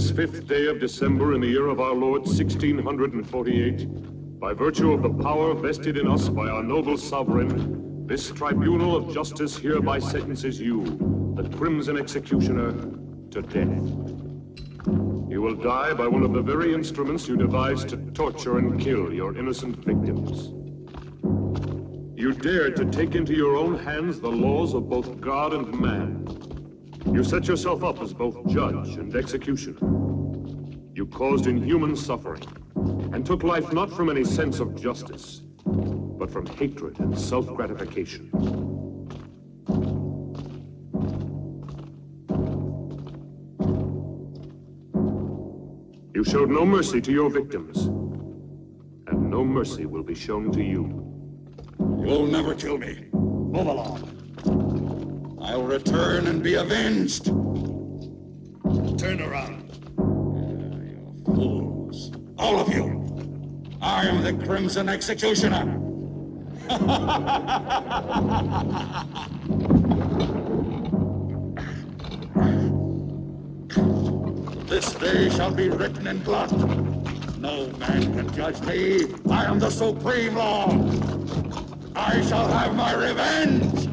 this 5th day of December in the year of our Lord 1648, by virtue of the power vested in us by our noble sovereign, this tribunal of justice hereby sentences you, the Crimson Executioner, to death. You will die by one of the very instruments you devised to torture and kill your innocent victims. You dared to take into your own hands the laws of both God and man. You set yourself up as both judge and executioner. You caused inhuman suffering and took life not from any sense of justice, but from hatred and self-gratification. You showed no mercy to your victims, and no mercy will be shown to you. You'll never kill me. Move along. I'll return and be avenged. Turn around. You fools. All of you. I am the Crimson Executioner. This day shall be written in blood. No man can judge me. I am the supreme law. I shall have my revenge.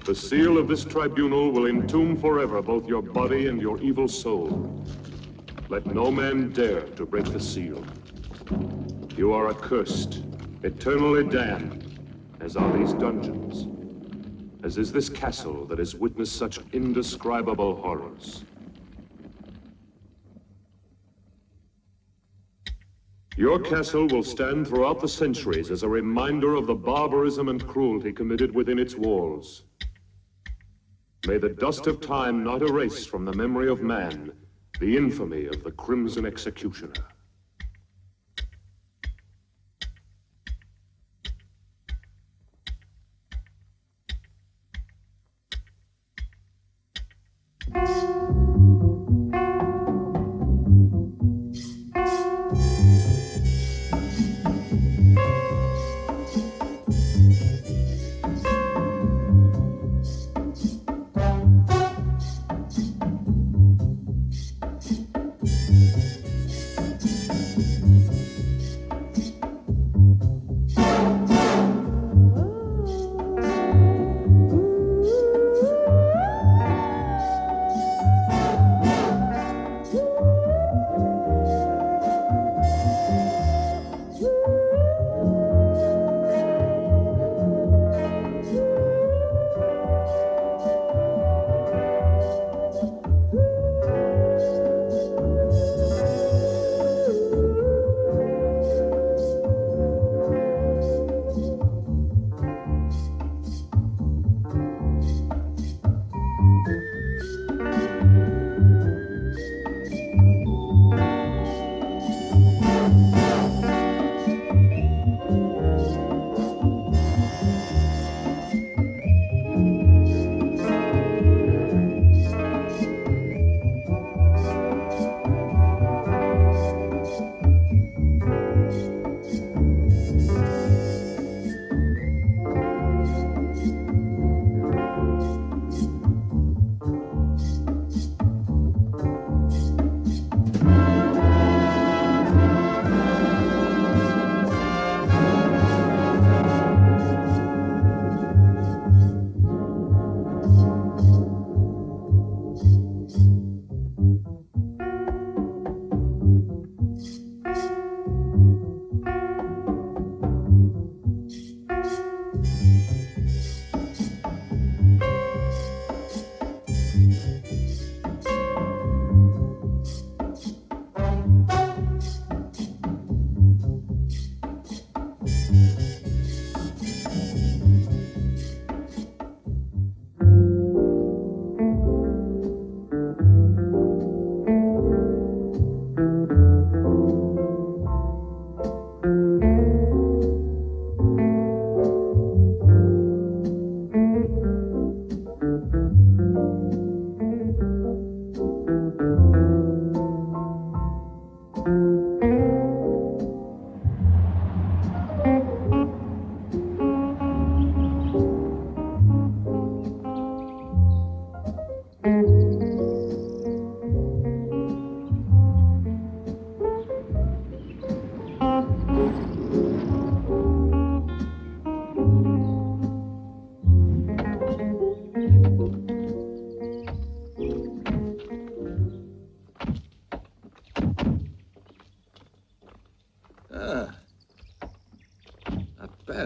The seal of this tribunal will entomb forever both your body and your evil soul. Let no man dare to break the seal. You are accursed, eternally damned, as are these dungeons, as is this castle that has witnessed such indescribable horrors. Your castle will stand throughout the centuries as a reminder of the barbarism and cruelty committed within its walls. May the dust of time not erase from the memory of man the infamy of the Crimson Executioner.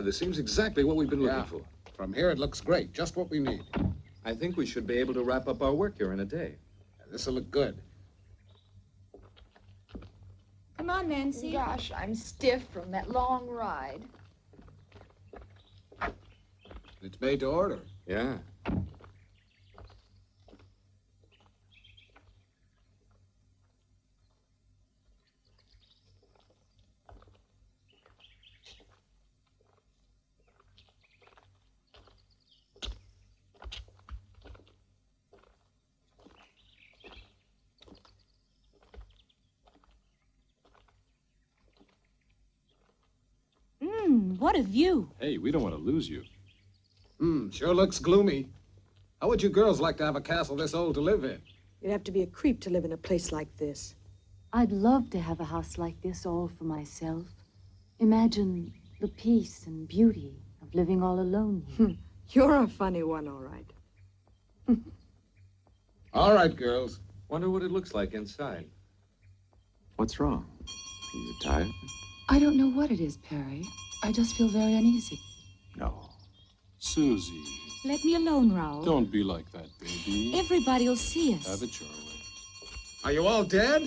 This seems exactly what we've been looking for. From here, it looks great. Just what we need. I think we should be able to wrap up our work here in a day. This'll look good. Come on, Nancy. Gosh, I'm stiff from that long ride. It's made to order. Yeah. What a view. Hey, we don't want to lose you. Sure looks gloomy. How would you girls like to have a castle this old to live in? You'd have to be a creep to live in a place like this. I'd love to have a house like this all for myself. Imagine the peace and beauty of living all alone here. You're a funny one, all right. All right, girls. Wonder what it looks like inside. What's wrong? Are you tired? I don't know what it is, Perry. I just feel very uneasy. No. Susie, Let me alone, Raoul. don't be like that, baby. Everybody will see us. Have it your way. Are you all dead?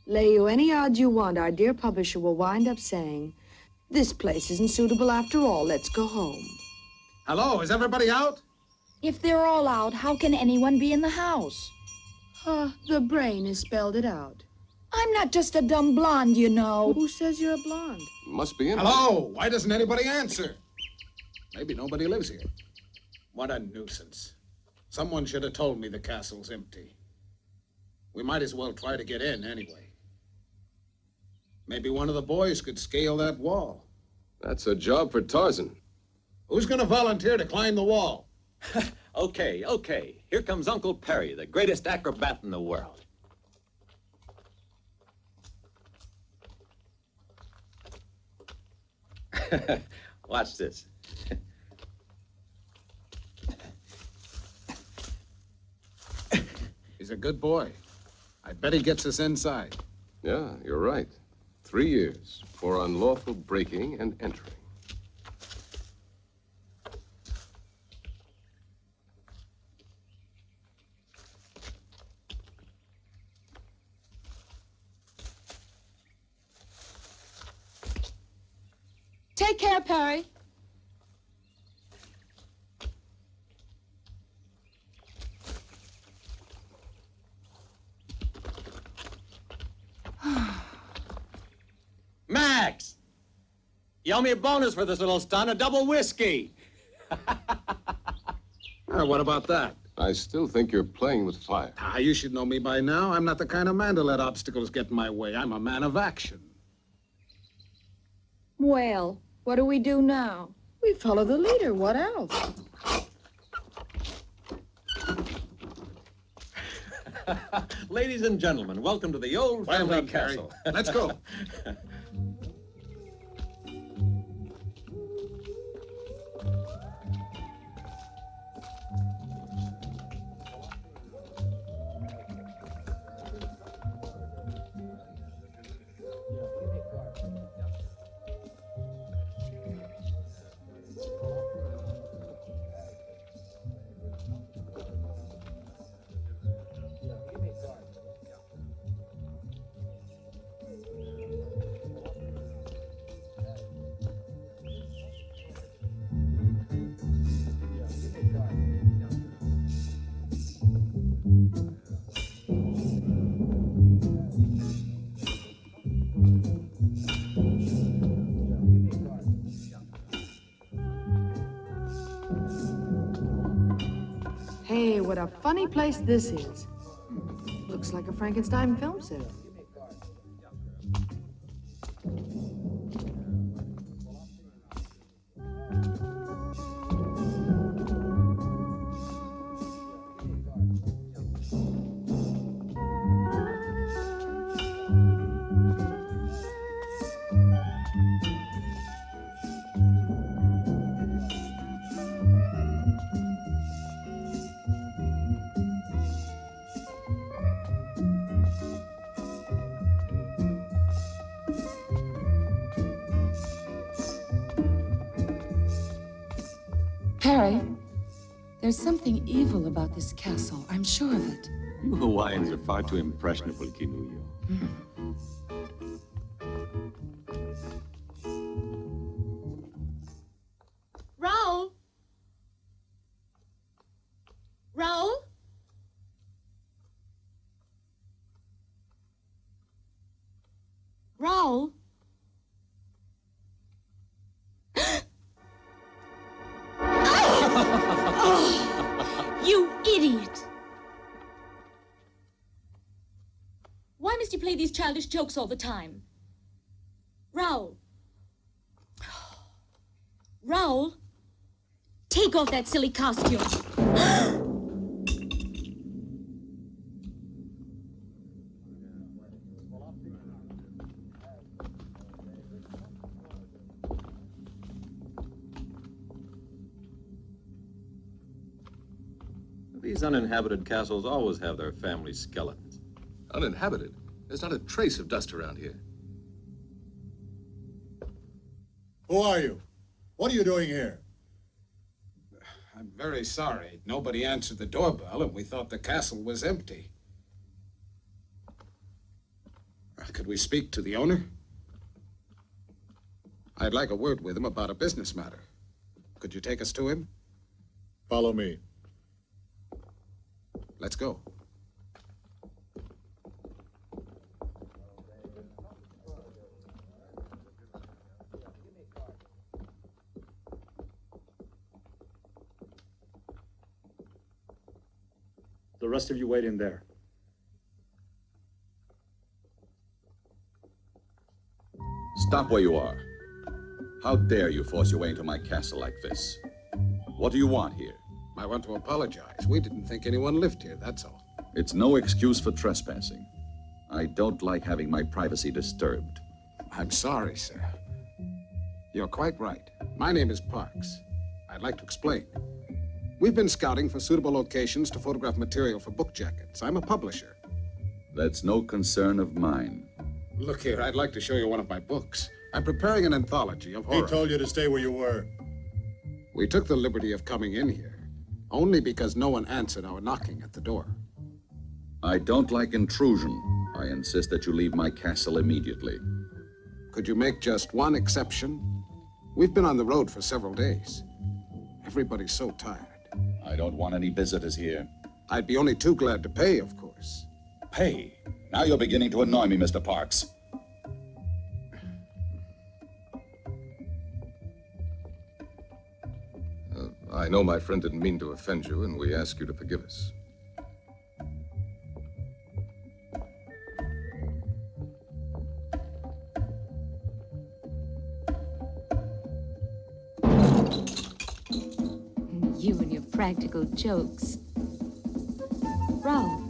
Lay you any odds you want, our dear publisher will wind up saying, "This place isn't suitable after all. Let's go home." Hello, is everybody out? If they're all out, how can anyone be in the house? The brain has spelled it out. I'm not just a dumb blonde, you know. Who says you're a blonde? Must be in. Hello, why doesn't anybody answer? Maybe nobody lives here. What a nuisance. Someone should have told me the castle's empty. We might as well try to get in anyway. Maybe one of the boys could scale that wall. That's a job for Tarzan. Who's gonna volunteer to climb the wall? Okay. Here comes Uncle Perry, the greatest acrobat in the world. Watch this. He's a good boy. I bet he gets us inside. Yeah, you're right. 3 years for unlawful breaking and entering. Take care, Perry. Max! You owe me a bonus for this little stunt, a double whiskey. What about that? I still think you're playing with fire. You should know me by now. I'm not the kind of man to let obstacles get in my way. I'm a man of action. Well, what do we do now? We follow the leader. What else? Ladies and gentlemen, welcome to the old Well family done, Perry. castle. Let's go. Hey, what a funny place this is. Looks like a Frankenstein film set. Perry, there's something evil about this castle. I'm sure of it. You Hawaiians are far too impressionable, Kinuyo. Raoul? Raoul? Raoul? You idiot! Why must you play these childish jokes all the time? Raoul. Raoul, take off that silly costume. These uninhabited castles always have their family skeletons. Uninhabited? There's not a trace of dust around here. Who are you? What are you doing here? I'm very sorry. Nobody answered the doorbell, and we thought the castle was empty. Could we speak to the owner? I'd like a word with him about a business matter. Could you take us to him? Follow me. Let's go. The rest of you wait in there. Stop where you are. How dare you force your way into my castle like this? What do you want here? I want to apologize. We didn't think anyone lived here, that's all. It's no excuse for trespassing. I don't like having my privacy disturbed. I'm sorry, sir. You're quite right. My name is Parks. I'd like to explain. We've been scouting for suitable locations to photograph material for book jackets. I'm a publisher. That's no concern of mine. Look here, I'd like to show you one of my books. I'm preparing an anthology of horror. He told you to stay where you were. We took the liberty of coming in here only because no one answered our knocking at the door. I don't like intrusion. I insist that you leave my castle immediately. Could you make just one exception? We've been on the road for several days. Everybody's so tired. I don't want any visitors here. I'd be only too glad to pay, of course. Pay? Now you're beginning to annoy me, Mr. Parks. I know my friend didn't mean to offend you, and we ask you to forgive us. You and your practical jokes. Raoul.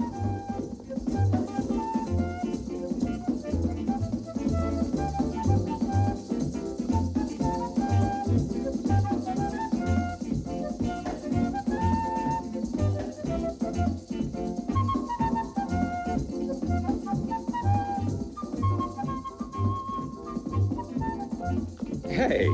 Hey.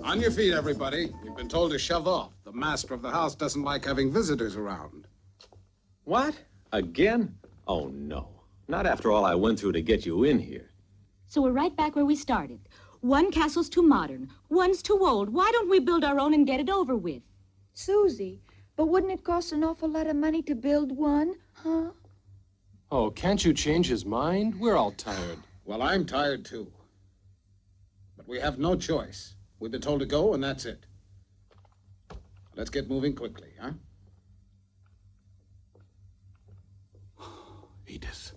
On your feet, everybody. You've been told to shove off. The master of the house doesn't like having visitors around. What? Again? Oh, no. Not after all I went through to get you in here. So we're right back where we started. One castle's too modern, one's too old. Why don't we build our own and get it over with? Susie, but wouldn't it cost an awful lot of money to build one, huh? Oh, can't you change his mind? We're all tired. Well, I'm tired, too. But we have no choice. We've been told to go, and that's it. Let's get moving quickly, huh? Edith.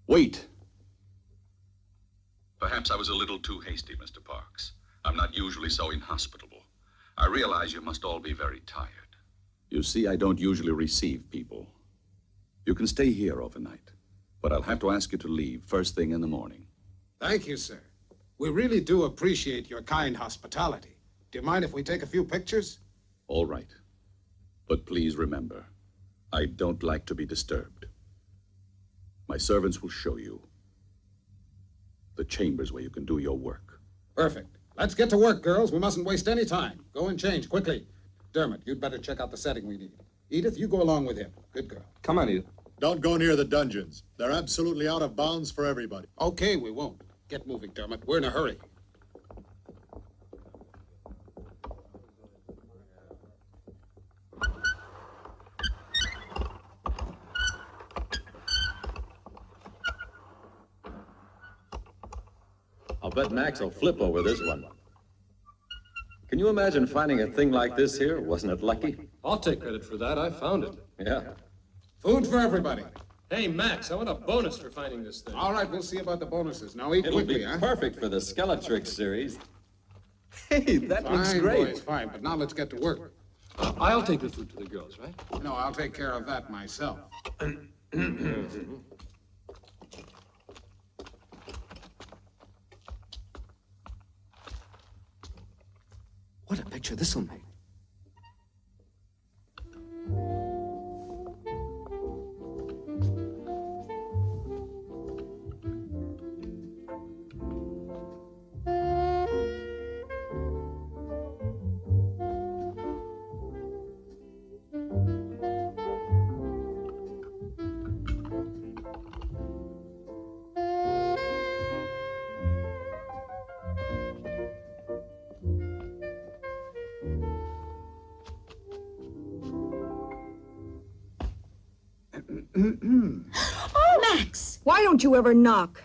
Wait. Perhaps I was a little too hasty, Mr. Parks. I'm not usually so inhospitable. I realize you must all be very tired. You see, I don't usually receive people. You can stay here overnight, but I'll have to ask you to leave first thing in the morning. Thank you, sir. We really do appreciate your kind hospitality. Do you mind if we take a few pictures? All right. But please remember, I don't like to be disturbed. My servants will show you the chambers where you can do your work. Perfect. Let's get to work, girls. We mustn't waste any time. Go and change quickly. Dermot, you'd better check out the setting we need. Edith, you go along with him. Good girl. Come on, Edith. Don't go near the dungeons. They're absolutely out of bounds for everybody. Okay, we won't. Get moving, Dermot. We're in a hurry. I'll bet Max will flip over this one. Can you imagine finding a thing like this here? Wasn't it lucky? I'll take credit for that. I found it. Yeah. Food for everybody. Hey, Max, I want a bonus for finding this thing. All right, we'll see about the bonuses. Now eat It'll quickly, be huh? perfect for the Skeletrix series. Hey, that looks Fine, great. boys, fine. But now let's get to work. I'll take the food to the girls, right? No, I'll take care of that myself. What a picture this'll make. Oh, Max! Why don't you ever knock?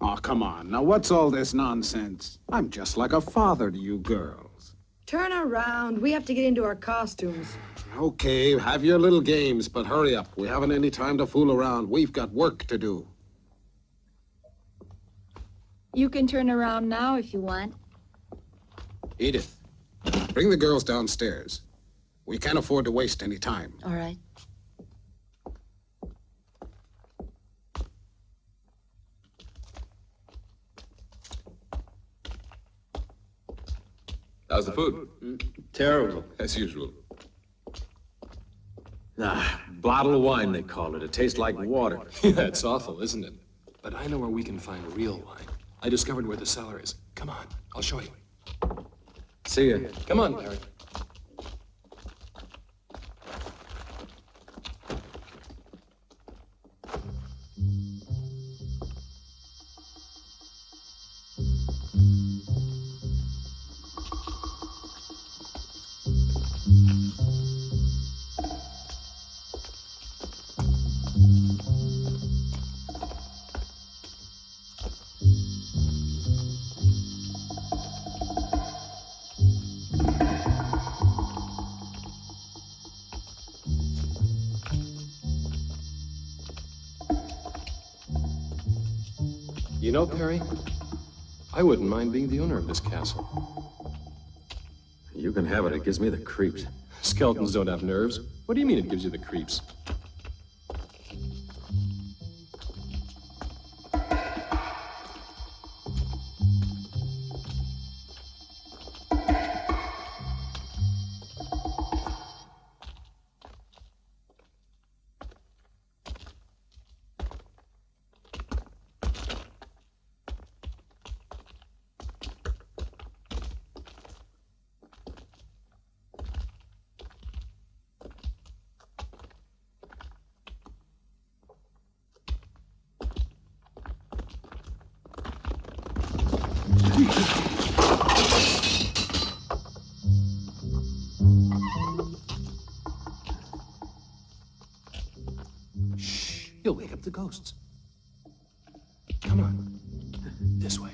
Oh, come on. Now, what's all this nonsense? I'm just like a father to you girls. Turn around. We have to get into our costumes. Okay, have your little games, but hurry up. We haven't any time to fool around. We've got work to do. You can turn around now if you want. Edith, bring the girls downstairs. We can't afford to waste any time. All right. How's the food? Terrible. As usual. Bottle of wine, they call it. It tastes like water. Yeah, it's awful, isn't it? But I know where we can find real wine. I discovered where the cellar is. Come on, I'll show you. See ya. Come on, Barry. You know, Perry, I wouldn't mind being the owner of this castle. You can have it. It gives me the creeps. Skeletons don't have nerves. What do you mean it gives you the creeps? Shh, you'll wake up the ghosts. Come on, this way.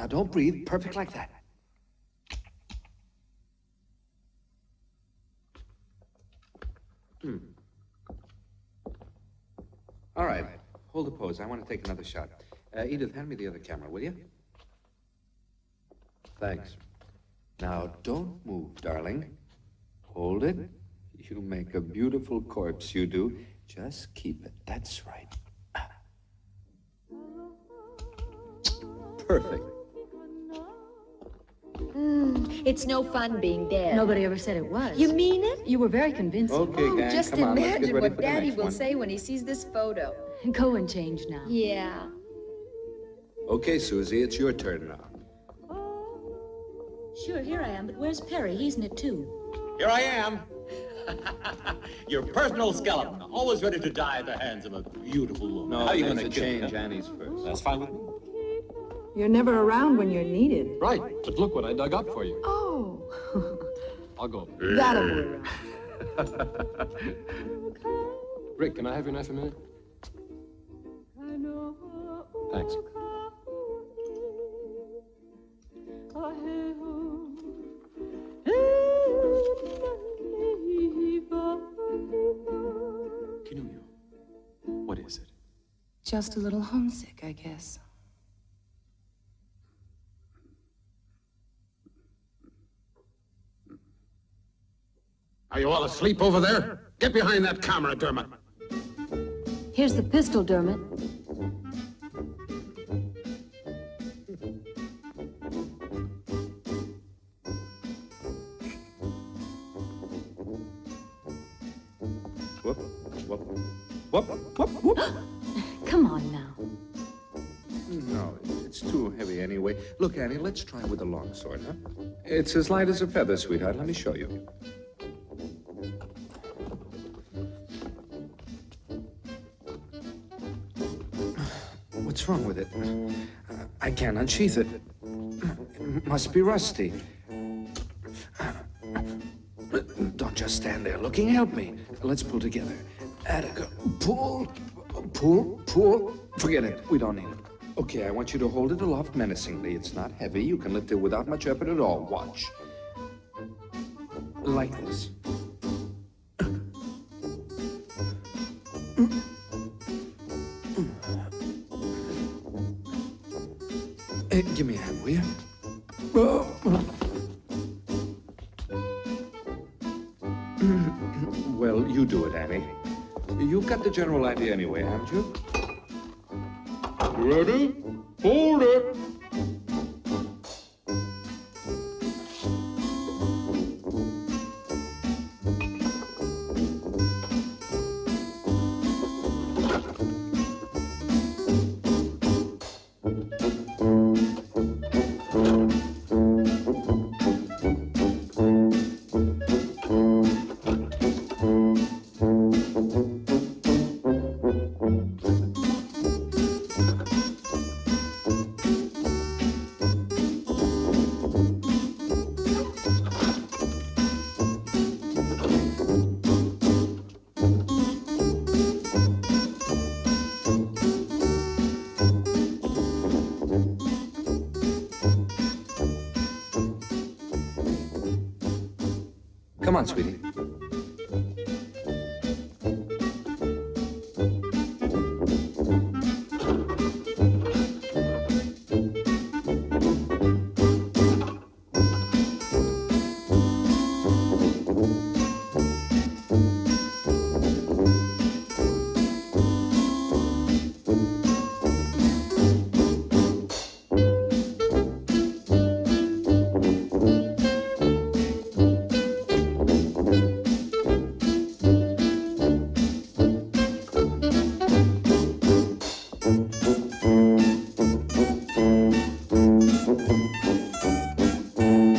Now, don't breathe. Perfect like that. All right. Hold the pose. I want to take another shot. Edith, hand me the other camera, will you? Thanks. Now, don't move, darling. Hold it. You make a beautiful corpse, you do. Just keep it. That's right. Perfect. It's no fun being dead. Nobody ever said it was. You mean it? You were very convincing. Okay, gang, Just come on. Let's get imagine ready what for the Daddy next will one. say when he sees this photo. Go and change now. Yeah. Okay, Susie, it's your turn now. Sure, here I am, but where's Perry? He's in it too. Here I am. Your personal skeleton, always ready to die at the hands of a beautiful woman. No, How are you there's going a to kill change. her? Annie's first. That's fine with me. You're never around when you're needed. Right, but look what I dug up for you. Oh. I'll go. That'll be right. Rick, can I have your knife a minute? Thanks. Kinuyo, what is it? Just a little homesick, I guess. Are you all asleep over there? Get behind that camera, Dermot. Here's the pistol, Dermot. Whoop, whoop, whoop, whoop, whoop. Come on now. No, it's too heavy anyway. Look, Annie, let's try with the longsword, huh? It's as light as a feather, sweetheart. Let me show you. What's wrong with it? I can't unsheath it. It must be rusty. Don't just stand there looking. Help me. Let's pull together. Attica, pull, pull, pull. Forget it. We don't need it. Okay, I want you to hold it aloft menacingly. It's not heavy. You can lift it without much effort at all. Watch. Like this. Give me a hand, will you? Well, you do it, Annie. You've got the general idea anyway, haven't you? Ready? Hold it! Come on, sweetie.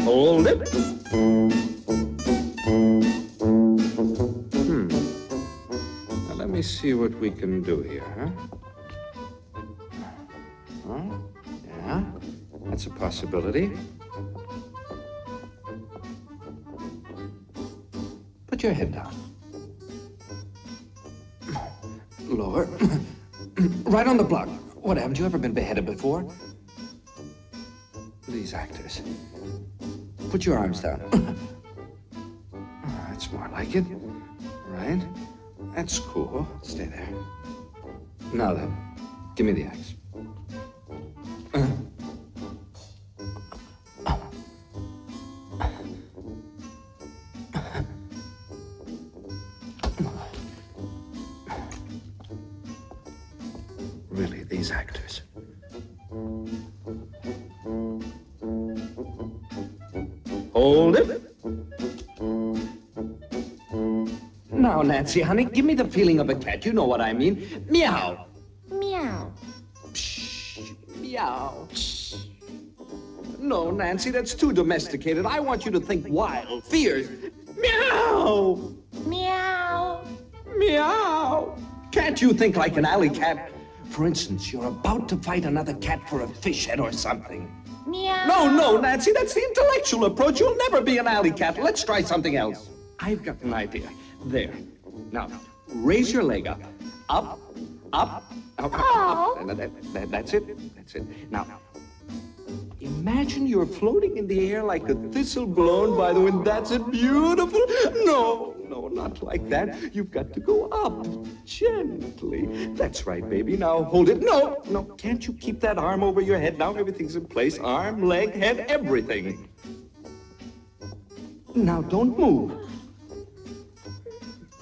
Hold it. Now let me see what we can do here, huh? Huh? Yeah, that's a possibility. Put your head down. Lower. Right on the block. What, haven't you ever been beheaded before? these actors. Put your arms down. That's more like it. Right. That's cool. Stay there. Now then, give me the axe. Really, these actors. Hold it. Now, Nancy, honey, give me the feeling of a cat. You know what I mean. Meow. Meow. Meow. No, Nancy, that's too domesticated. I want you to think wild, fierce. Meow. Meow. Meow. Can't you think like an alley cat? For instance, you're about to fight another cat for a fish head or something. Meow. No, Nancy, that's the intellectual approach. You'll never be an alley cat. Let's try something else. I've got an idea. There. Now, raise your leg up. Up, up, up, up. That's it. That's it. Now, imagine you're floating in the air like a thistle blown by the wind. That's it. Beautiful. No, not like that. You've got to go up gently. That's right, baby. Now hold it. No. Can't you keep that arm over your head? Now everything's in place. Arm, leg, head, everything. Now don't move.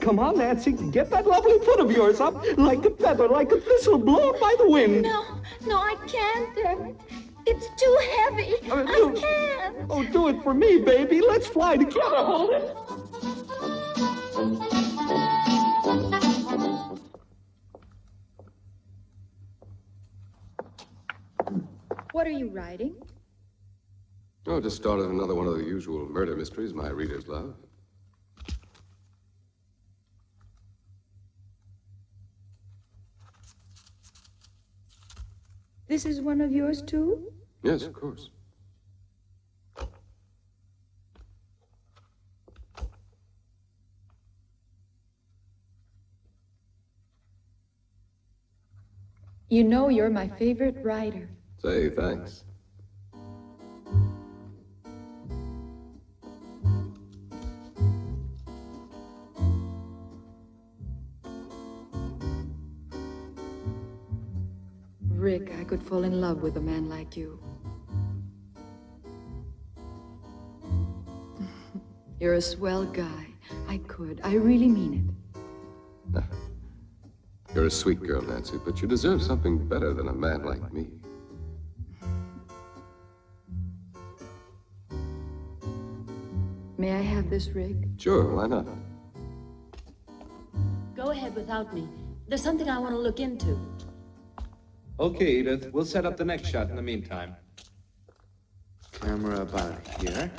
Come on, Nancy. Get that lovely foot of yours up like a feather, like a thistle blown by the wind. No, I can't, Dermot. It's too heavy. I can't. Oh, do it for me, baby. Let's fly together. Hold it. What are you writing? Oh, just started another one of the usual murder mysteries my readers love. This is one of yours, too? Yes, of course. You know you're my favorite writer. Say, thanks. Rick, I could fall in love with a man like you. You're a swell guy. I could. I really mean it. You're a sweet girl, Nancy, but you deserve something better than a man like me. May I have this, Rick? Sure, why not? Go ahead without me. There's something I want to look into. Okay, Edith. We'll set up the next shot in the meantime. Camera about here.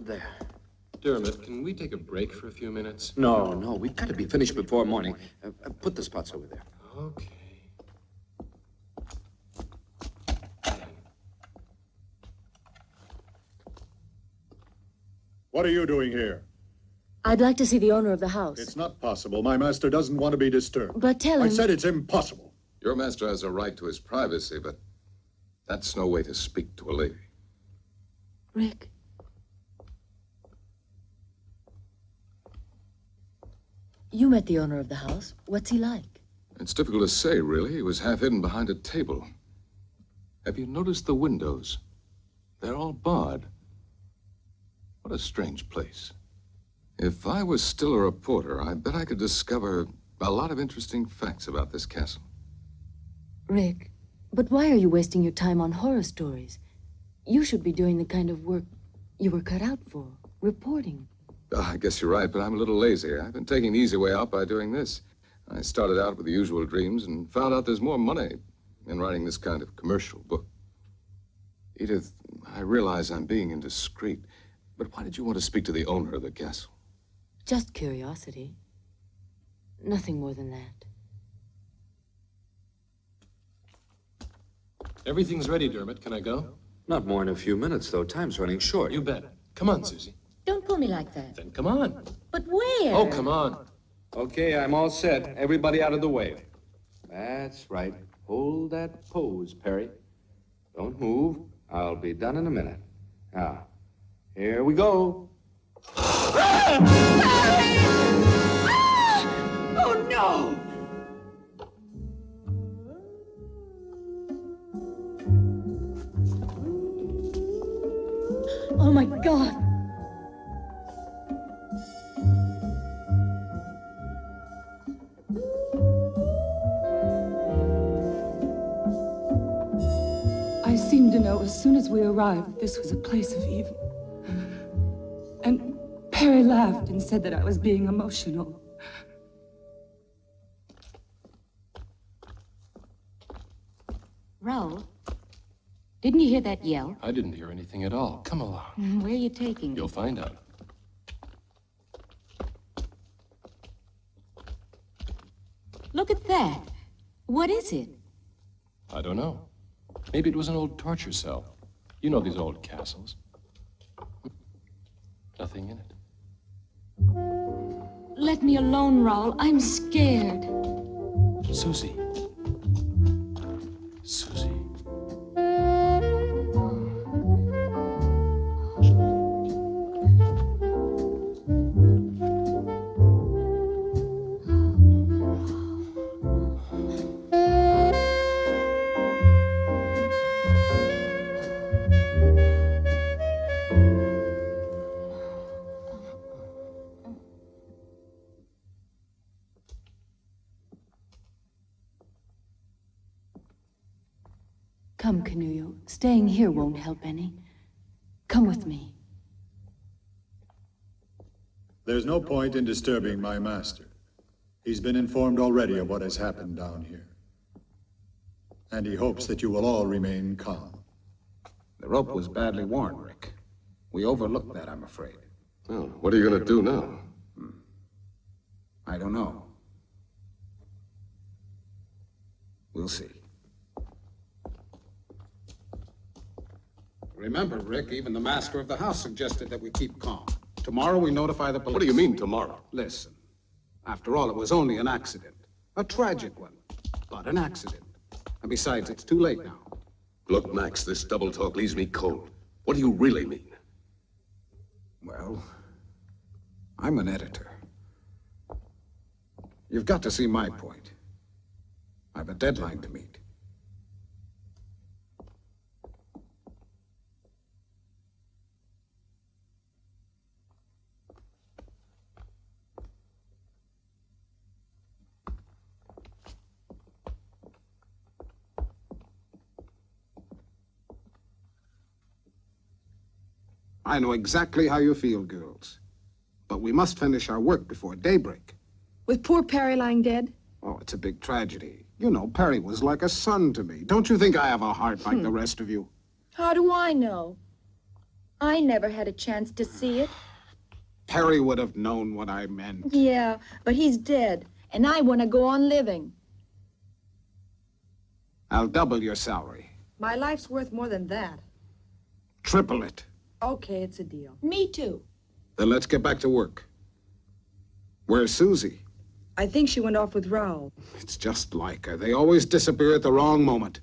There. Dermot, can we take a break for a few minutes? No, we've got to be finished before morning. Put the spots over there. Okay. What are you doing here? I'd like to see the owner of the house. It's not possible. My master doesn't want to be disturbed. But tell him... I said it's impossible. Your master has a right to his privacy, but that's no way to speak to a lady. Rick. You met the owner of the house. What's he like? It's difficult to say, really. He was half hidden behind a table. Have you noticed the windows? They're all barred. What a strange place. If I was still a reporter, I bet I could discover a lot of interesting facts about this castle. Rick, but why are you wasting your time on horror stories? You should be doing the kind of work you were cut out for, reporting. I guess you're right, but I'm a little lazy. I've been taking the easy way out by doing this. I started out with the usual dreams and found out there's more money in writing this kind of commercial book. Edith, I realize I'm being indiscreet, but why did you want to speak to the owner of the castle? Just curiosity. Nothing more than that. Everything's ready, Dermot. Can I go? Not more than a few minutes, though. Time's running short. You bet. Come on, Susie. Don't pull me like that. Then come on. But where? Oh, come on. Okay, I'm all set. Everybody out of the way. That's right. Hold that pose, Perry. Don't move. I'll be done in a minute. Now, here we go. Oh, no! Oh, my God. I seemed to know as soon as we arrived this was a place of evil. And Perry laughed and said that I was being emotional. Raoul, didn't you hear that yell? I didn't hear anything at all. Come along. Where are you taking me? You'll find out. Look at that. What is it? I don't know. Maybe it was an old torture cell. You know these old castles. Nothing in it. Let me alone, Raoul. I'm scared. Susie. Susie. Come, Canuyo. Staying here won't help any. Come with me. There's no point in disturbing my master. He's been informed already of what has happened down here. And he hopes that you will all remain calm. The rope was badly worn, Rick. We overlooked that, I'm afraid. Well, what are you going to do now? I don't know. We'll see. Remember, Rick, even the master of the house suggested that we keep calm. Tomorrow we notify the police. What do you mean, tomorrow? Listen, after all, it was only an accident. A tragic one, but an accident. And besides, it's too late now. Look, Max, this double talk leaves me cold. What do you really mean? Well, I'm an editor. You've got to see my point. I've a deadline to meet. I know exactly how you feel, girls. But we must finish our work before daybreak. With poor Perry lying dead? Oh, it's a big tragedy. You know, Perry was like a son to me. Don't you think I have a heart like the rest of you? How do I know? I never had a chance to see it. Perry would have known what I meant. Yeah, but he's dead, and I want to go on living. I'll double your salary. My life's worth more than that. Triple it. Okay, it's a deal. Me too. Then let's get back to work. Where's Susie? I think she went off with Raoul. It's just like her. They always disappear at the wrong moment.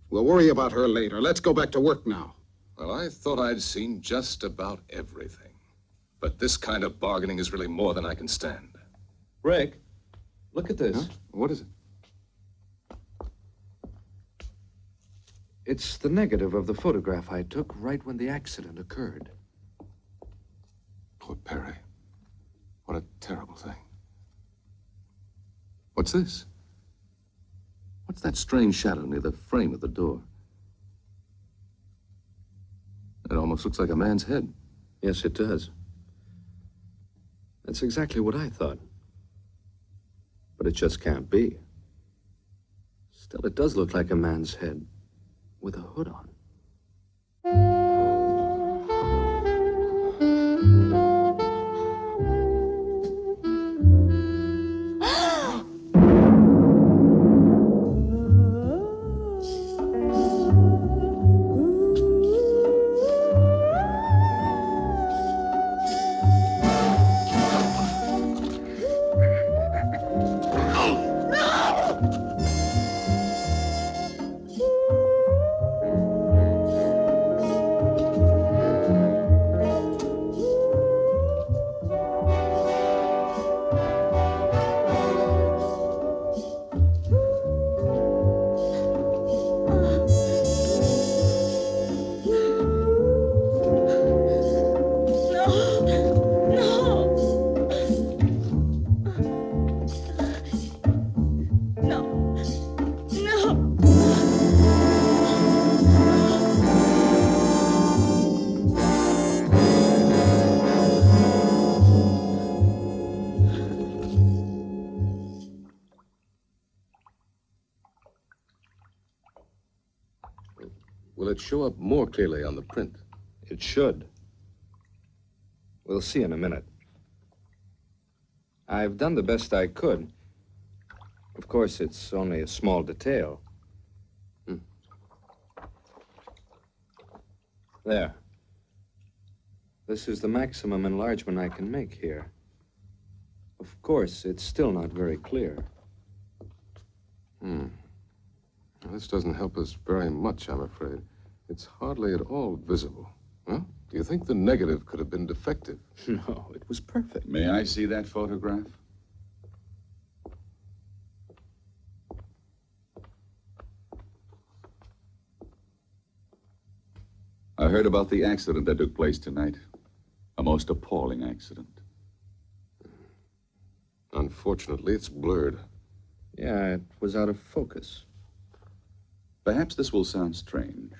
We'll worry about her later. Let's go back to work now. Well, I thought I'd seen just about everything. But this kind of bargaining is really more than I can stand. Rick, look at this. Huh? What is it? It's the negative of the photograph I took right when the accident occurred. Poor Perry. What a terrible thing. What's this? What's that strange shadow near the frame of the door? It almost looks like a man's head. Yes, it does. That's exactly what I thought. But it just can't be. Still, it does look like a man's head with a hood on. it show up more clearly on the print. It should. We'll see in a minute. I've done the best I could. Of course, it's only a small detail. There. This is the maximum enlargement I can make here. Of course, it's still not very clear. Well, this doesn't help us very much, I'm afraid. It's hardly at all visible. Huh? Do you think the negative could have been defective? No, it was perfect. May I see that photograph? I heard about the accident that took place tonight. A most appalling accident. Unfortunately, it's blurred. Yeah, it was out of focus. Perhaps this will sound strange,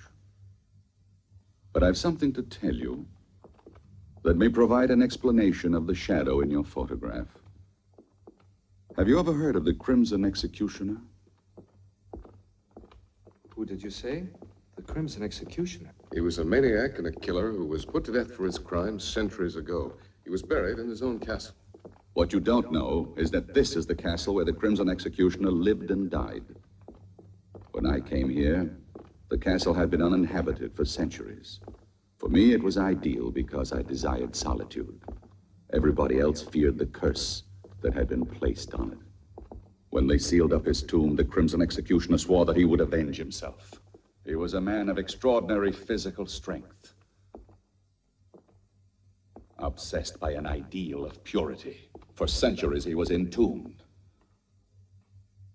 but I've something to tell you that may provide an explanation of the shadow in your photograph. Have you ever heard of the Crimson Executioner? Who did you say? The Crimson Executioner. He was a maniac and a killer who was put to death for his crimes centuries ago. He was buried in his own castle. What you don't know is that this is the castle where the Crimson Executioner lived and died. When I came here, the castle had been uninhabited for centuries. For me, it was ideal because I desired solitude. Everybody else feared the curse that had been placed on it. When they sealed up his tomb, the Crimson Executioner swore that he would avenge himself. He was a man of extraordinary physical strength, obsessed by an ideal of purity. For centuries, he was entombed.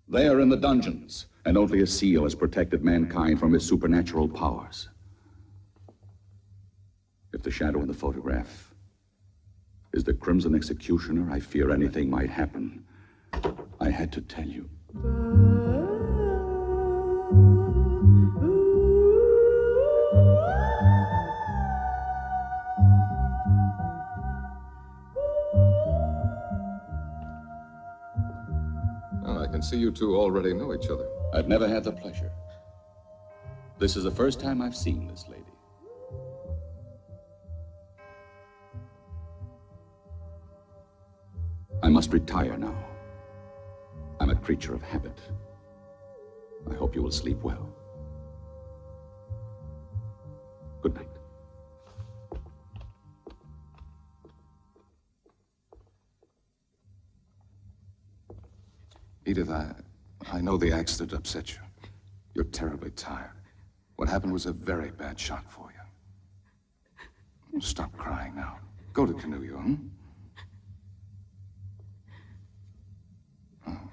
There in the dungeons, and only a seal has protected mankind from his supernatural powers. If the shadow in the photograph is the Crimson Executioner, I fear anything might happen. I had to tell you. Well, I can see you two already know each other. I've never had the pleasure. This is the first time I've seen this lady. I must retire now. I'm a creature of habit. I hope you will sleep well. Good night. Edith, I know the accident upset you. You're terribly tired. What happened was a very bad shock for you. Stop crying now. Go to Canuyo, hmm? Oh,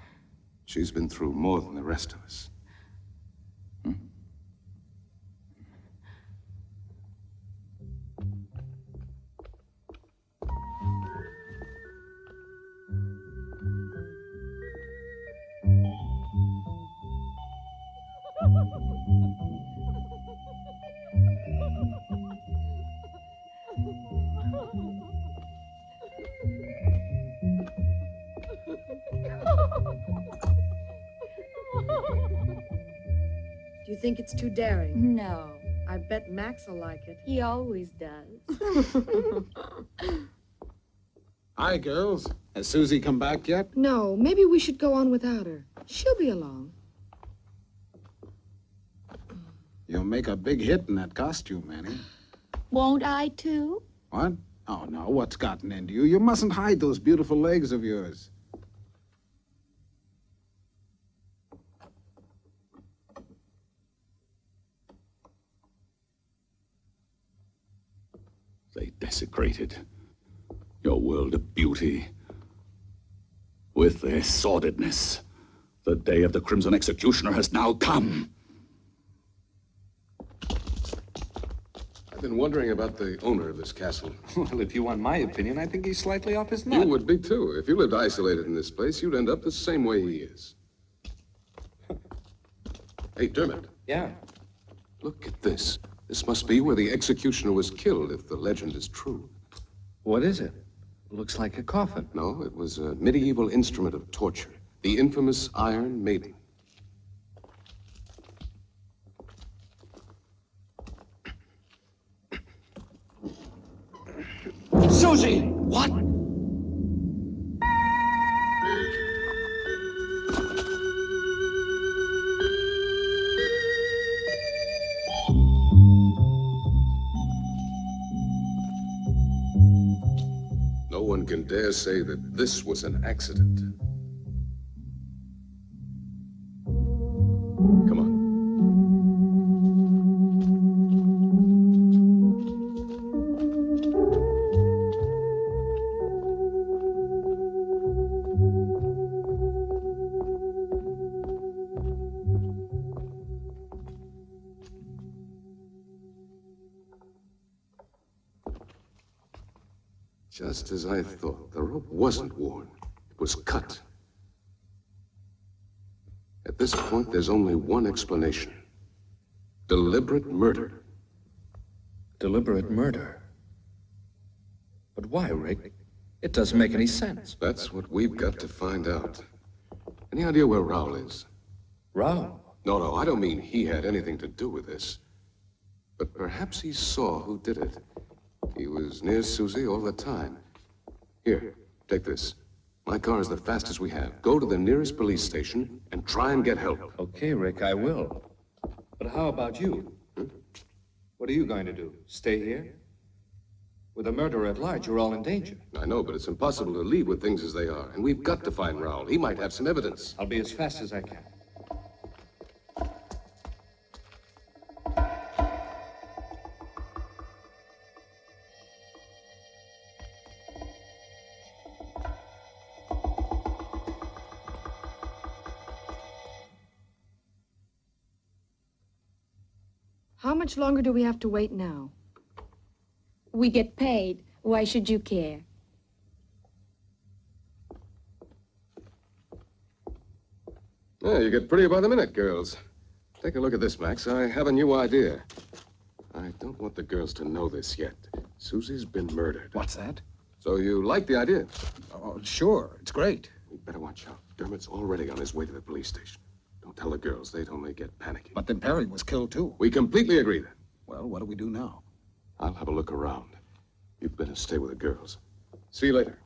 she's been through more than the rest of us. Do you think it's too daring? No. I bet Max will like it. He always does. Hi, girls. Has Susie come back yet? No, maybe we should go on without her. She'll be along. You'll make a big hit in that costume, Annie. Won't I, too? What? Oh, no. What's gotten into you? You mustn't hide those beautiful legs of yours. They desecrated your world of beauty with their sordidness. The day of the Crimson Executioner has now come. I've been wondering about the owner of this castle. Well, if you want my opinion, I think he's slightly off his nut. You would be, too. If you lived isolated in this place, you'd end up the same way he is. Hey, Dermot. Yeah? Look at this. This must be where the executioner was killed, if the legend is true. What is it? Looks like a coffin. No, it was a medieval instrument of torture. The infamous Iron Maiden. Susie! What? No one can dare say that this was an accident. Come on. Just as I thought, the rope wasn't worn. It was cut. At this point, there's only one explanation. Deliberate murder. Deliberate murder? But why, Rick? It doesn't make any sense. That's what we've got to find out. Any idea where Raoul is? Raoul? No, I don't mean he had anything to do with this. But perhaps he saw who did it. He was near Susie all the time. Here, take this. My car is the fastest we have. Go to the nearest police station and try and get help. Okay, Rick, I will. But how about you? What are you going to do? Stay here? With a murderer at large, you're all in danger. I know, but it's impossible to leave with things as they are. And we've got to find Raoul. He might have some evidence. I'll be as fast as I can. How much longer do we have to wait now? We get paid. Why should you care? Yeah, you get prettier by the minute, girls. Take a look at this, Max. I have a new idea. I don't want the girls to know this yet. Susie's been murdered. What's that? So you like the idea? Oh, sure. It's great. We better watch out. Dermot's already on his way to the police station. Don't tell the girls. They'd only get panicky. But then Perry was killed, too. We completely agree then. Well, what do we do now? I'll have a look around. You'd better stay with the girls. See you later.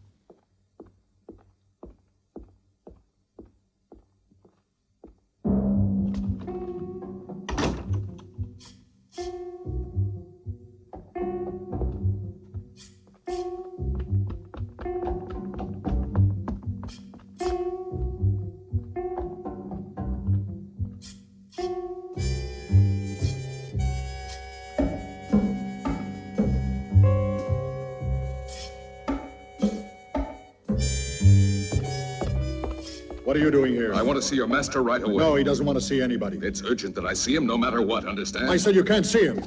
What are you doing here? I want to see your master right away. No, he doesn't want to see anybody. It's urgent that I see him no matter what, understand? I said you can't see him.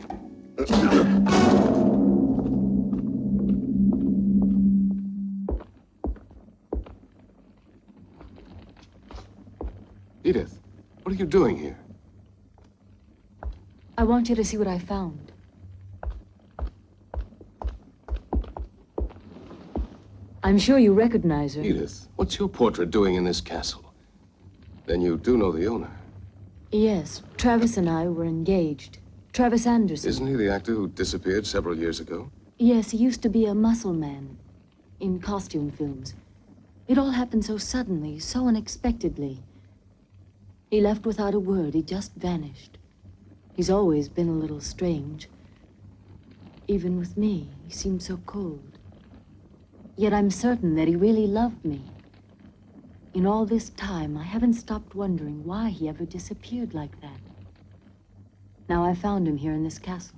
Edith, what are you doing here? I want you to see what I found. I'm sure you recognize her. Edith, what's your portrait doing in this castle? Then you do know the owner. Yes, Travis and I were engaged. Travis Anderson. Isn't he the actor who disappeared several years ago? Yes, he used to be a muscle man in costume films. It all happened so suddenly, so unexpectedly. He left without a word. He just vanished. He's always been a little strange. Even with me, he seemed so cold. Yet I'm certain that he really loved me. In all this time, I haven't stopped wondering why he ever disappeared like that. Now I found him here in this castle.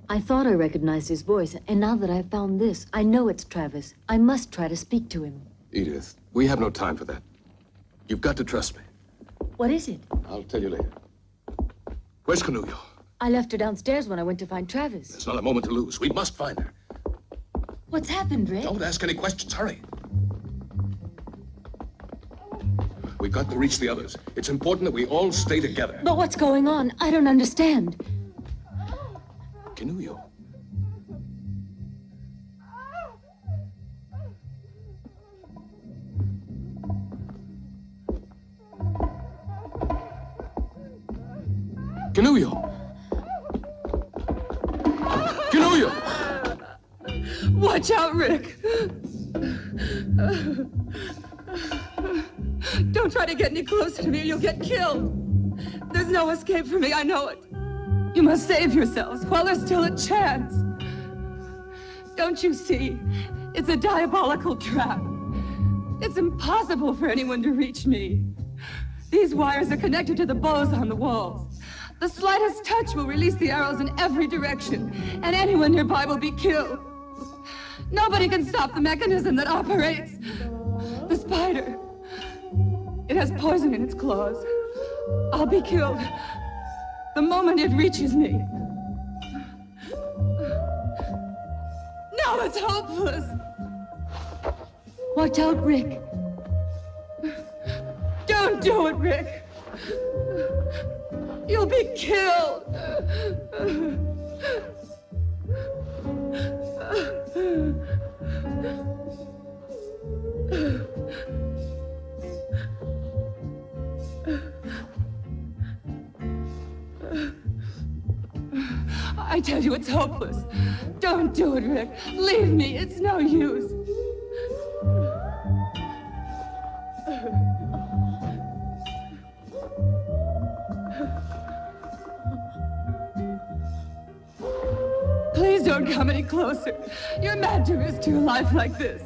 I thought I recognized his voice, and now that I've found this, I know it's Travis. I must try to speak to him. Edith, we have no time for that. You've got to trust me. What is it? I'll tell you later. Where's Canullo? I left her downstairs when I went to find Travis. There's not a moment to lose. We must find her. What's happened, Rick? Don't ask any questions. Hurry. We've got to reach the others. It's important that we all stay together. But what's going on? I don't understand. Canullo. Canullo! Canullo! Watch out, Rick. Don't try to get any closer to me or you'll get killed. There's no escape for me, I know it. You must save yourselves while there's still a chance. Don't you see? It's a diabolical trap. It's impossible for anyone to reach me. These wires are connected to the bows on the walls. The slightest touch will release the arrows in every direction, and anyone nearby will be killed. Nobody can stop the mechanism that operates. The spider. It has poison in its claws. I'll be killed the moment it reaches me. Now it's hopeless. Watch out, Rick. Don't do it, Rick. You'll be killed. I tell you, it's hopeless. Don't do it, Rick. Leave me. It's no use. Please don't come any closer. You're mad to risk your life like this.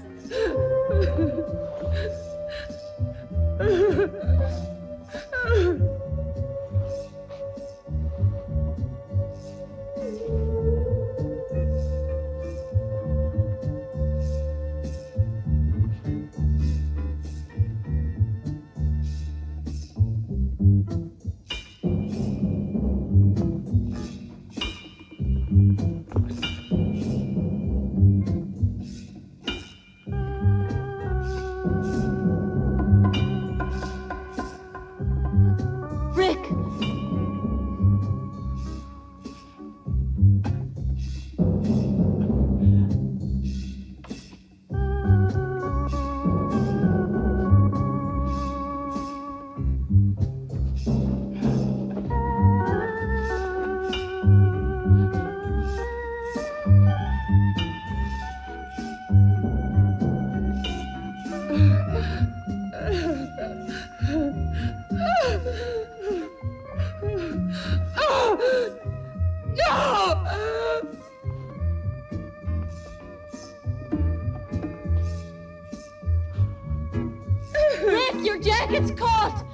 Rick, your jacket's caught!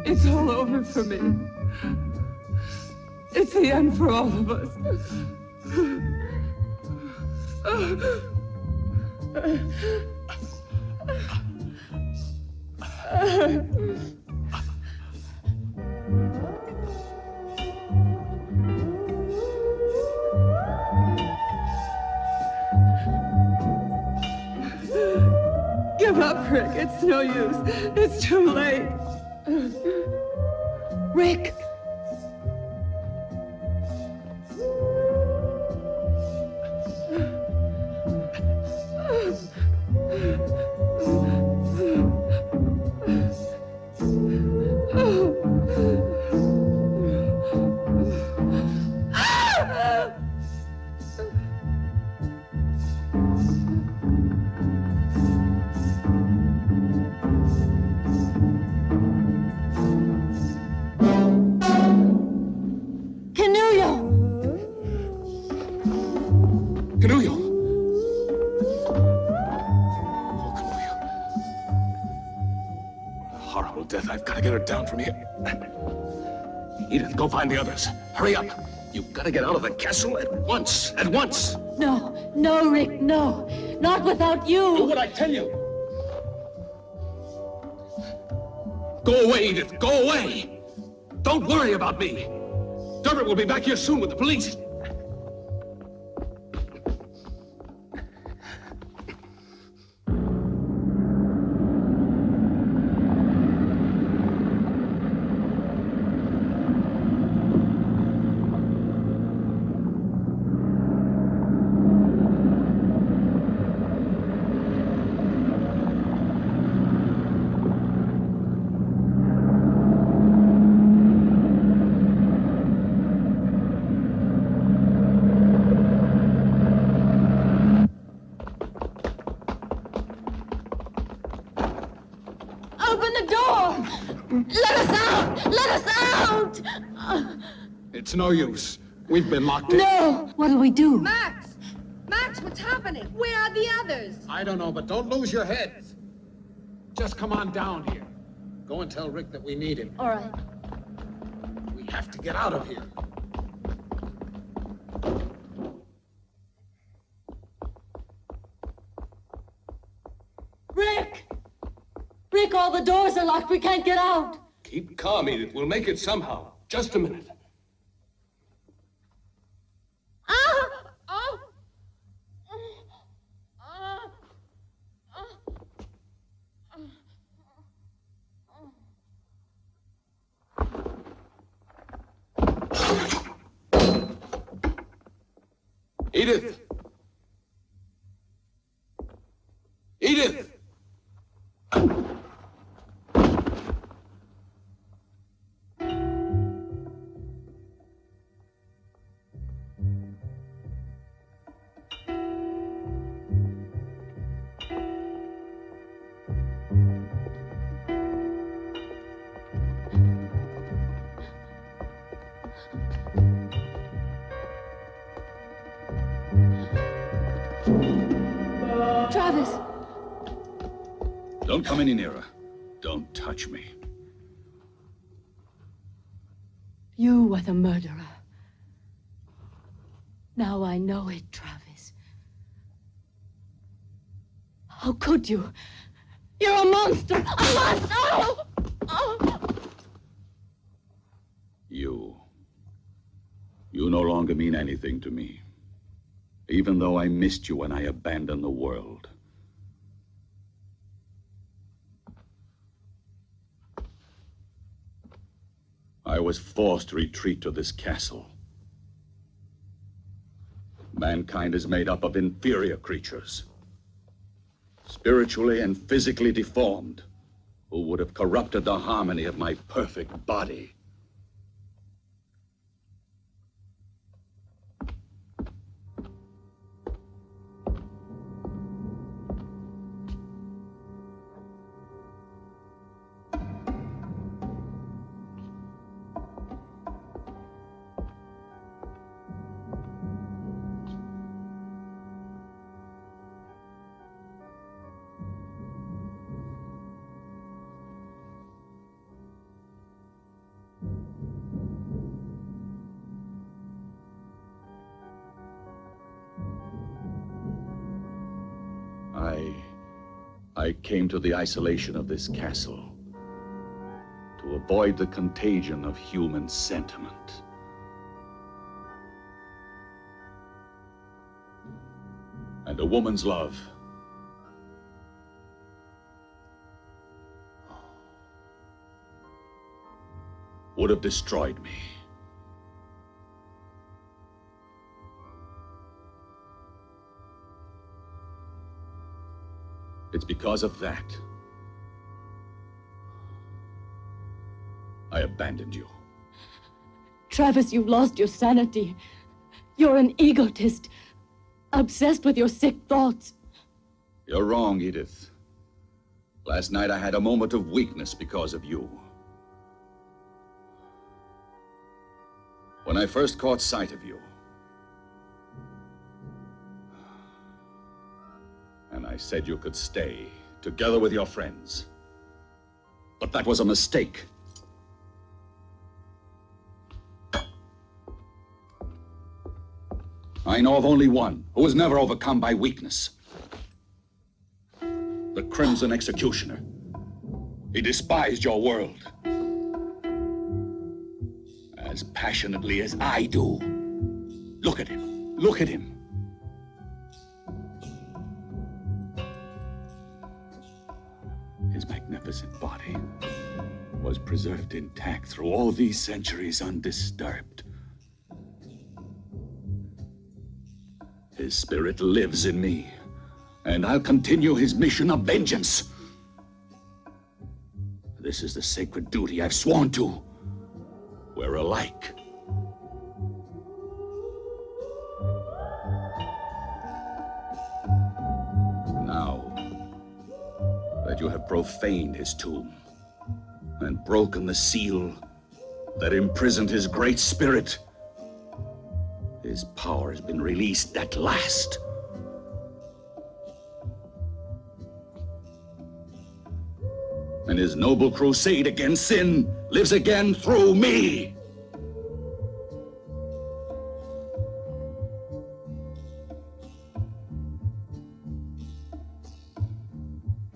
It's all over for me. It's the end for all of us. Give up, Rick. It's no use. It's too late. Rick! Horrible death. I've got to get her down from here. Edith, go find the others. Hurry up. You've got to get out of the castle at once. At once. No, no, Rick, no. Not without you. Do what I tell you. Go away, Edith. Go away. Don't worry about me. Dermot will be back here soon with the police. It's no use. We've been locked in. No! What'll we do? Max! Max, what's happening? Where are the others? I don't know, but don't lose your heads. Just come on down here. Go and tell Rick that we need him. All right. We have to get out of here. Rick! Rick, all the doors are locked. We can't get out. Keep calm, Edith. We'll make it somehow. Just a minute. Edith! Edith! Travis! Don't come any nearer. Don't touch me. You were the murderer. Now I know it, Travis. How could you? You're a monster! A monster! Oh! Oh! You no longer mean anything to me. Even though I missed you when I abandoned the world. I was forced to retreat to this castle. Mankind is made up of inferior creatures, spiritually and physically deformed, who would have corrupted the harmony of my perfect body. I came to the isolation of this castle to avoid the contagion of human sentiment. And a woman's love would have destroyed me. It's because of that I abandoned you. Travis, you've lost your sanity. You're an egotist, obsessed with your sick thoughts. You're wrong, Edith. Last night I had a moment of weakness because of you. When I first caught sight of you, and I said you could stay together with your friends. But that was a mistake. I know of only one who was never overcome by weakness. The Crimson Executioner. He despised your world as passionately as I do. Look at him. Look at him. His magnificent body was preserved intact through all these centuries undisturbed. His spirit lives in me, and I'll continue his mission of vengeance. This is the sacred duty I've sworn to. We're alike. Now that you have profaned his tomb and broken the seal that imprisoned his great spirit. His power has been released at last. And his noble crusade against sin lives again through me.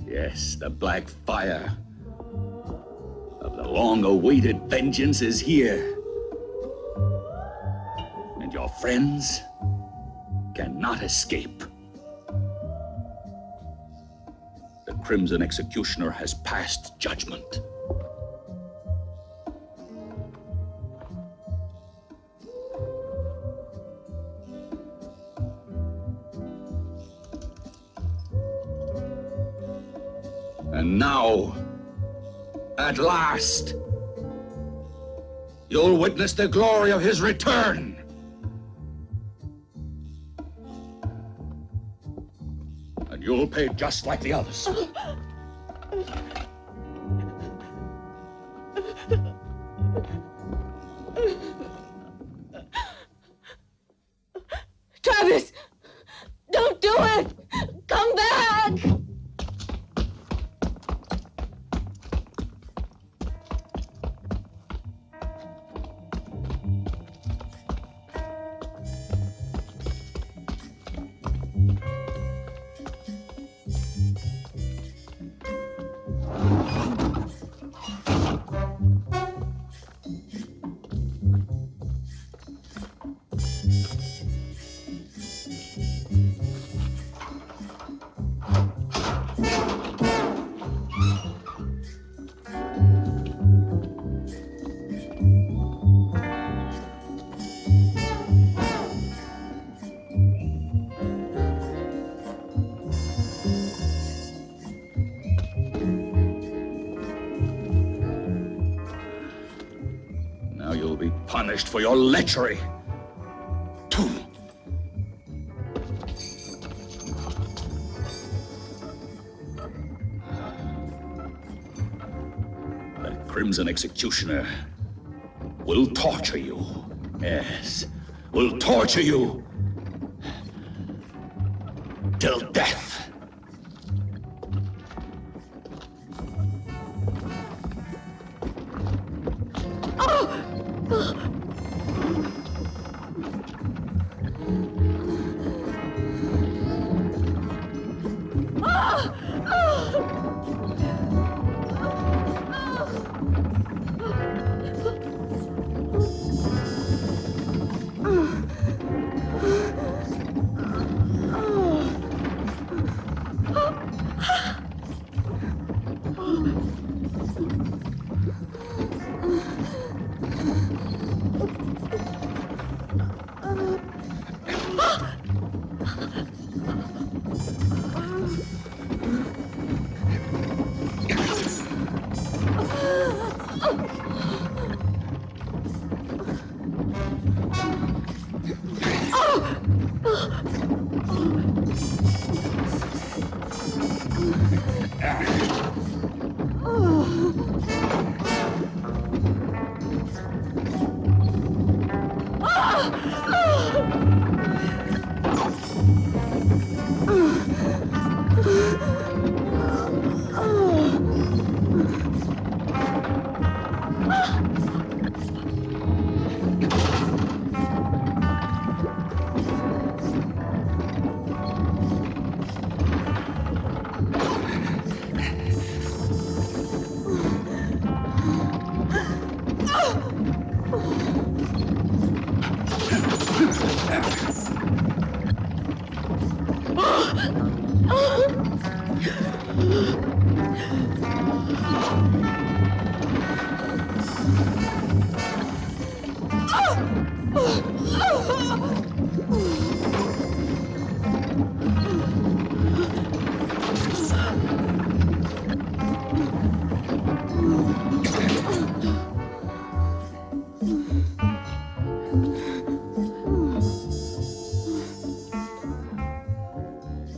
Yes, the black fire of the long-awaited vengeance is here. And your friends cannot escape. The Crimson Executioner has passed judgment. And now, at last, you'll witness the glory of his return. And you'll pay just like the others. Travis! Don't do it! Come back! Now you'll be punished for your lechery. The Crimson Executioner will torture you. Yes, will torture you till death.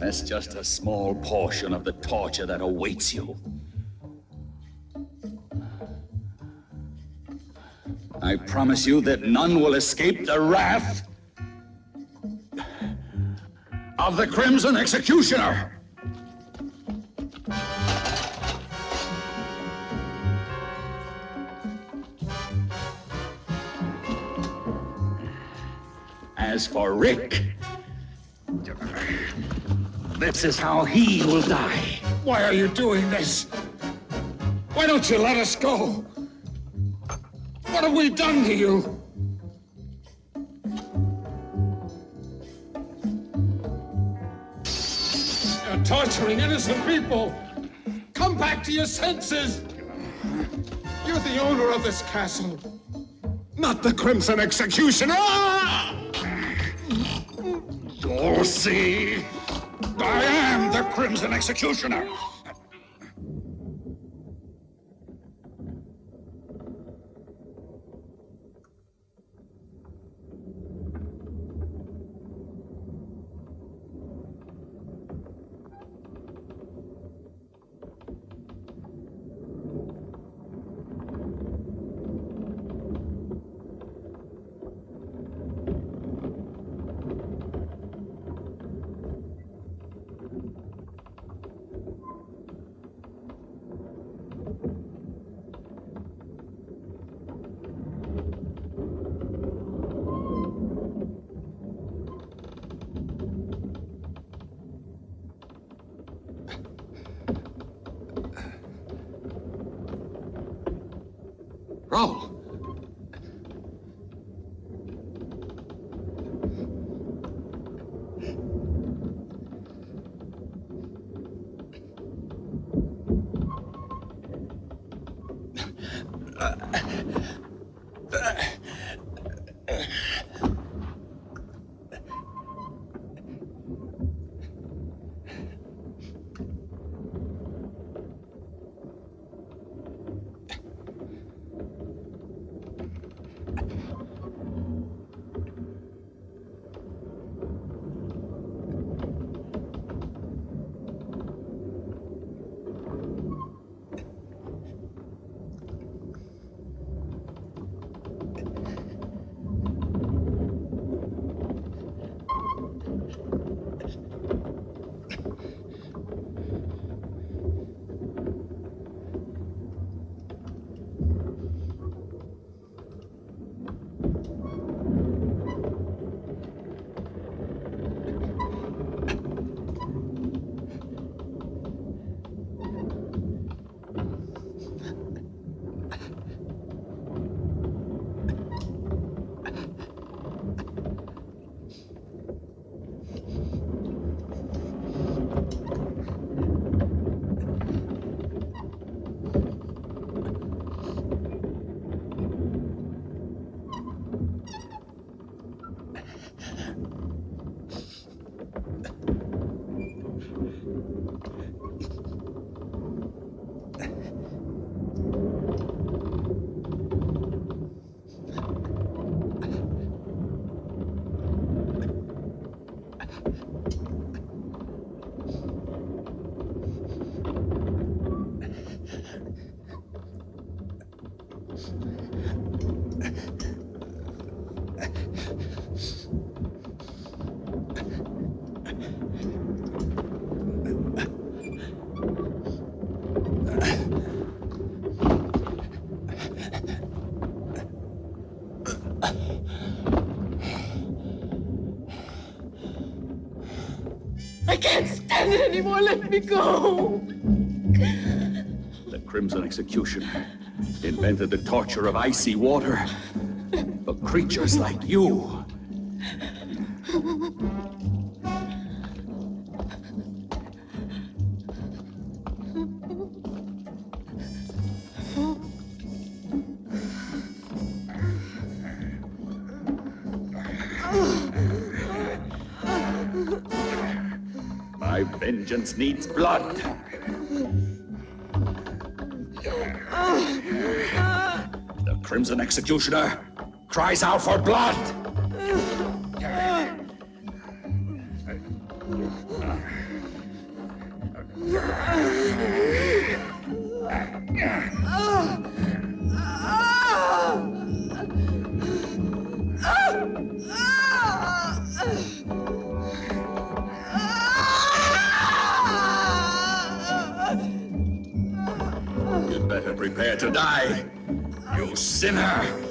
That's just a small portion of the torture that awaits you. I promise you that none will escape the wrath of the Crimson Executioner. As for Rick, this is how he will die. Why are you doing this? Why don't you let us go? What have we done to you? You're torturing innocent people. Come back to your senses. You're the owner of this castle, not the Crimson Executioner. You'll see. I am the Crimson Executioner. Raoul! I can't stand it anymore. Let me go. The Crimson Executioner invented the torture of icy water for creatures like you. My vengeance needs blood. The Crimson Executioner cries out for blood. to die, you sinner!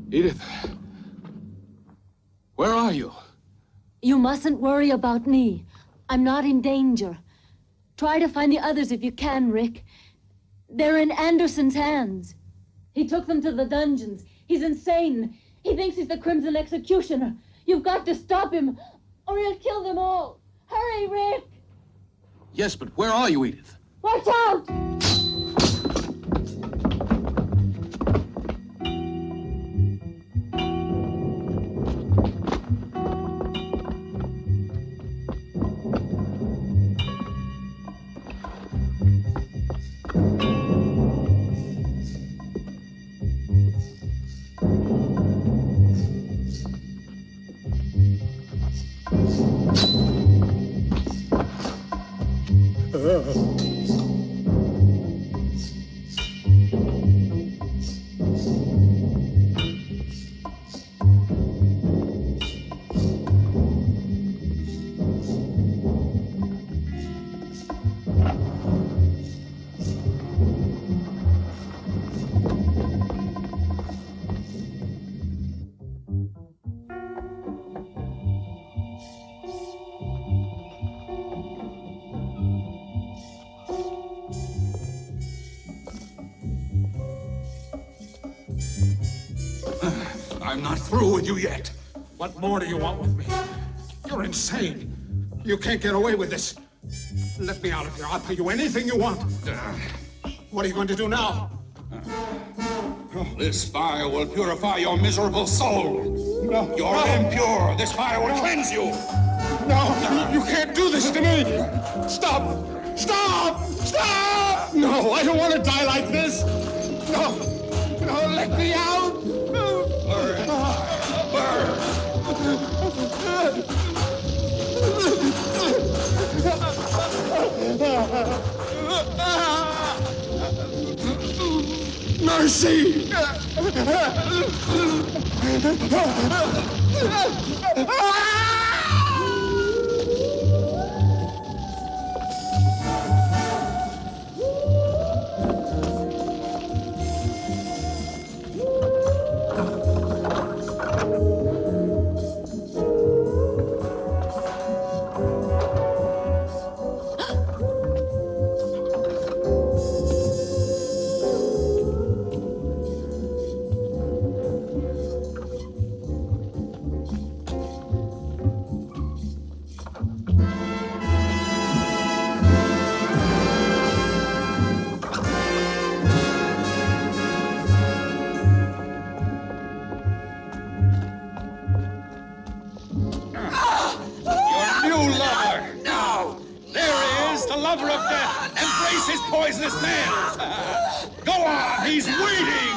Edith, where are you? You mustn't worry about me. I'm not in danger. Try to find the others if you can, Rick. They're in Anderson's hands. He took them to the dungeons. He's insane. He thinks he's the Crimson Executioner. You've got to stop him, or he'll kill them all. Hurry, Rick! Yes, but where are you, Edith? Watch out! I'm not through with you yet. What more do you want with me? You're insane. You can't get away with this. Let me out of here. I'll pay you anything you want. What are you going to do now? This fire will purify your miserable soul. No. You're impure. This fire will cleanse you. No, you can't do this to me. Stop. Stop. Stop. No, I don't want to die like this. No. No, let me out. Burn. Burn. Mercy! Poisonous nails! Go on, he's waiting!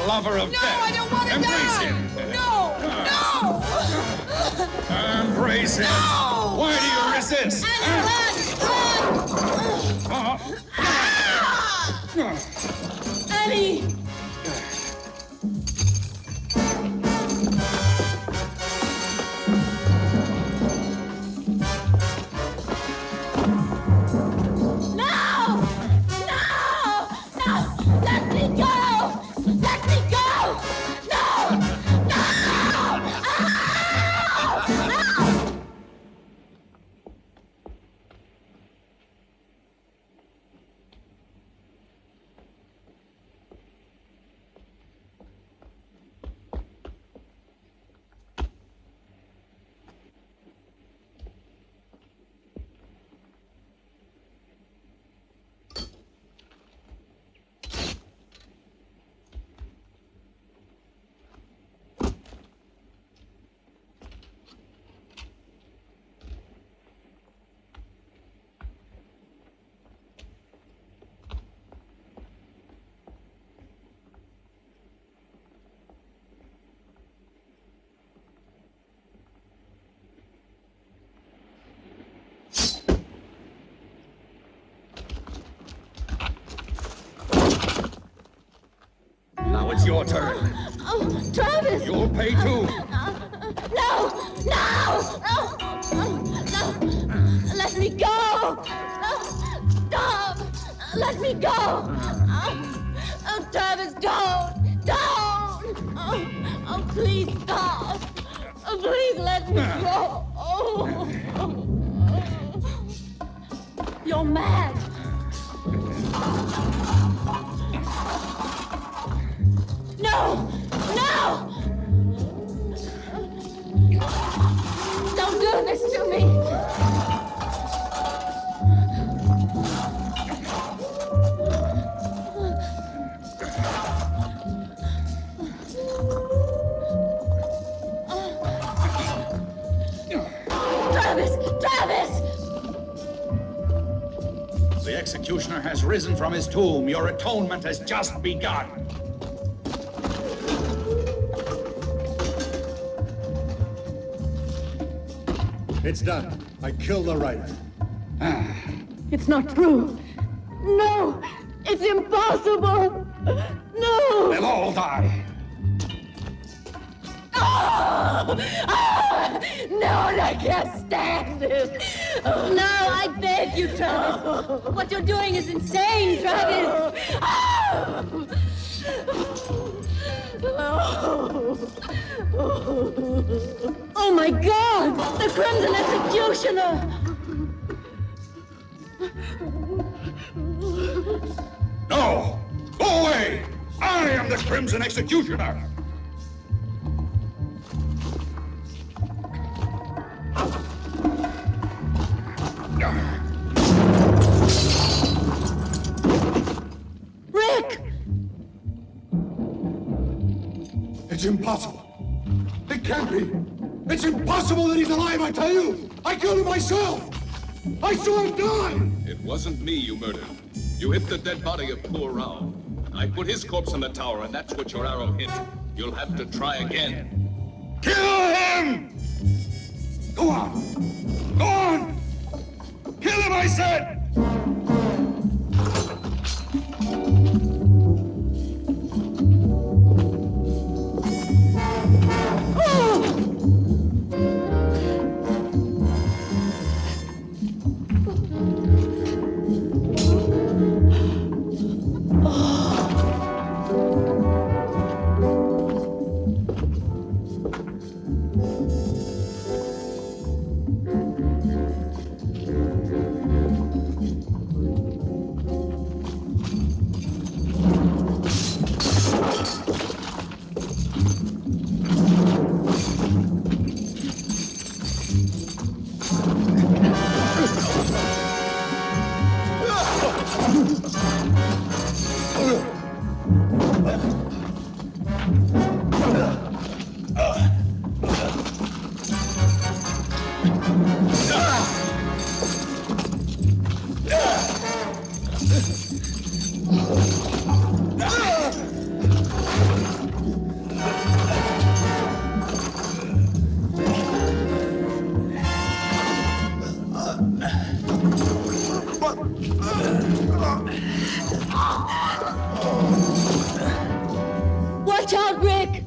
Lover of death. I don't want to Embrace die. him. No! Embrace him. No! Why do you resist? Annie! Now it's your turn. Oh, Travis! You'll pay too. No! No! No! No! Let me go! No! Stop! Let me go! Oh, Travis, don't! Don't! Oh, please stop! Oh, please let me go! Oh. You're mad! No! No! Don't do this to me! Travis! Travis! The executioner has risen from his tomb. Your atonement has just begun. It's done. I killed the writer. It's not true. No! It's impossible! No! They'll all die. Oh! Ah! No, I can't stand it! No, I beg you, Travis. What you're doing is insane, Travis. Oh my God! The Crimson Executioner! No! Go away! I am the Crimson Executioner! Rick! It's impossible. It can't be. It's impossible that he's alive, I tell you! I killed him myself! I saw him die! It wasn't me you murdered. You hit the dead body of poor Rao. I put his corpse in the tower, and that's what your arrow hit. You'll have to try again. Kill him! Go on! Go on! Kill him, I said! Watch out, Rick!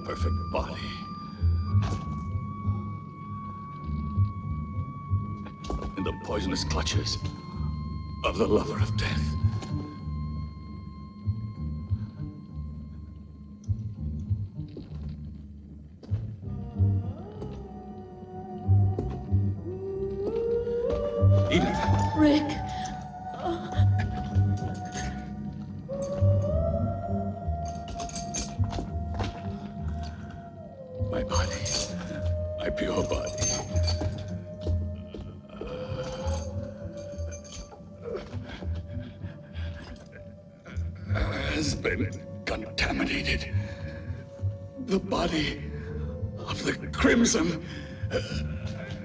Perfect body. In the poisonous clutches of the lover of death. Rick. My body. My pure body. Has been contaminated. The body of the Crimson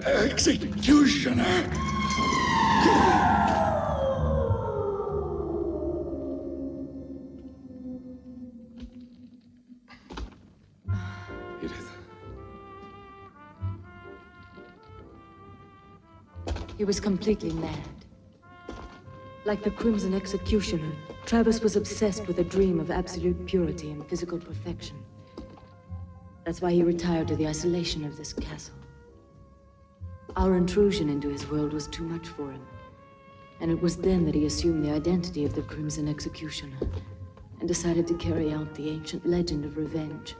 Executioner. Edith. He was completely mad. Like the Crimson Executioner, Travis was obsessed with a dream of absolute purity and physical perfection. That's why he retired to the isolation of this castle. Our intrusion into his world was too much for him. And it was then that he assumed the identity of the Crimson Executioner and decided to carry out the ancient legend of revenge.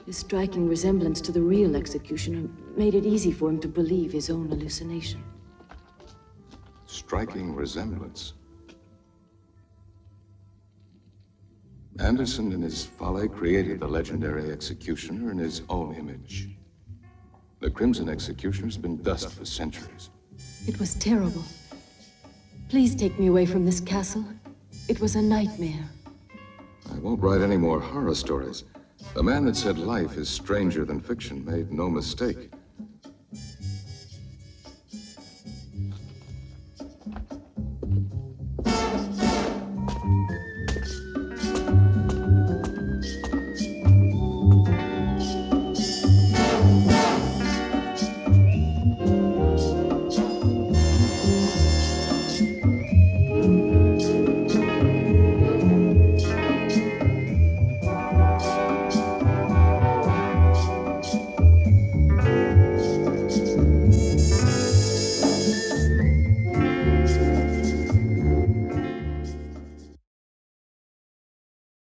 His striking resemblance to the real executioner made it easy for him to believe his own hallucination. Striking resemblance. Anderson, in his folly, created the legendary executioner in his own image. The Crimson Executioner's been dust for centuries. It was terrible. Please take me away from this castle. It was a nightmare. I won't write any more horror stories. The man that said life is stranger than fiction made no mistake.